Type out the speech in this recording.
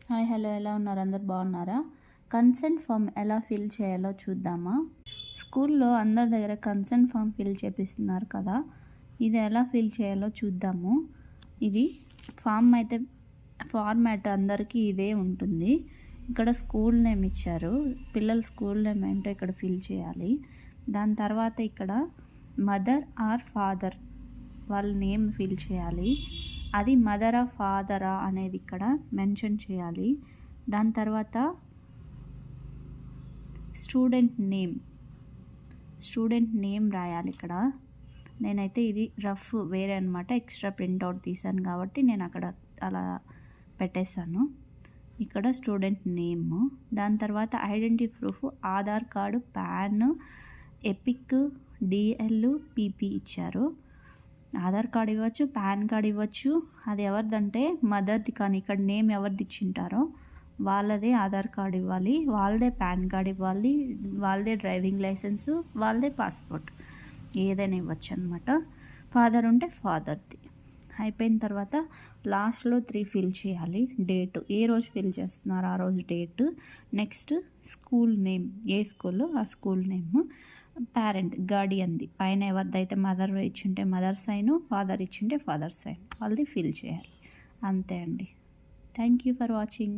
Hi hello ఎలా ఉన్నారు? అందరు బాగున్నారా? కన్సెంట్ ఫామ్ ఎలా ఫిల్ చేయాలో చూద్దామా? స్కూల్లో అందరి దగ్గర కన్సెంట్ ఫామ్ ఫిల్ చేపిస్తున్నారు కదా, ఇది ఎలా ఫిల్ చేయాలో చూద్దాము. ఇది ఫామ్ అయితే ఫార్మాట్ అందరికీ ఇదే ఉంటుంది. ఇక్కడ స్కూల్ నేమ్ ఇచ్చారు, పిల్లల స్కూల్ నేమ్ ఏంటో ఇక్కడ ఫిల్ చేయాలి. దాని తర్వాత ఇక్కడ మదర్ ఆర్ ఫాదర్ వాళ్ళ నేమ్ ఫిల్ చేయాలి. అది మదరా ఫాదరా అనేది ఇక్కడ మెన్షన్ చేయాలి. దాని తర్వాత స్టూడెంట్ నేమ్ రాయాలి ఇక్కడ. నేనైతే ఇది రఫ్ వేరే అనమాట, ఎక్స్ట్రా ప్రింట్అవుట్ తీసాను కాబట్టి నేను అక్కడ అలా పెట్టేశాను. ఇక్కడ స్టూడెంట్ నేమ్, దాని తర్వాత identity proof Aadhaar card, pan, epic, DL, PP ఇచ్చారు. ఆధార్ కార్డు ఇవ్వచ్చు, పాన్ కార్డు ఇవ్వచ్చు. అది ఎవరిదంటే మదర్ది, కానీ ఇక్కడ నేమ్ ఎవరిది ఇచ్చింటారో వాళ్ళదే ఆధార్ కార్డు ఇవ్వాలి, వాళ్ళదే పాన్ కార్డు ఇవ్వాలి, వాళ్ళదే డ్రైవింగ్ లైసెన్సు, వాళ్ళదే పాస్పోర్ట్, ఏదైనా ఇవ్వచ్చు అనమాట. ఫాదర్ ఉంటే ఫాదర్ది. అయిపోయిన తర్వాత లాస్ట్లో 3 ఫిల్ చేయాలి. డేటు, ఏ రోజు ఫిల్ చేస్తున్నారు ఆ రోజు డేటు, నెక్స్ట్ స్కూల్ నేమ్, ఏ స్కూల్లో ఆ స్కూల్ నేమ్, పేరెంట్ గార్డియన్ది, పైన ఎవరిదైతే మదర్ ఇచ్చింటే మదర్ సైను, ఫాదర్ ఇచ్చింటే ఫాదర్ సైన్, వాళ్ళది ఫిల్ చేయాలి. అంతే అండి. Thank you for watching.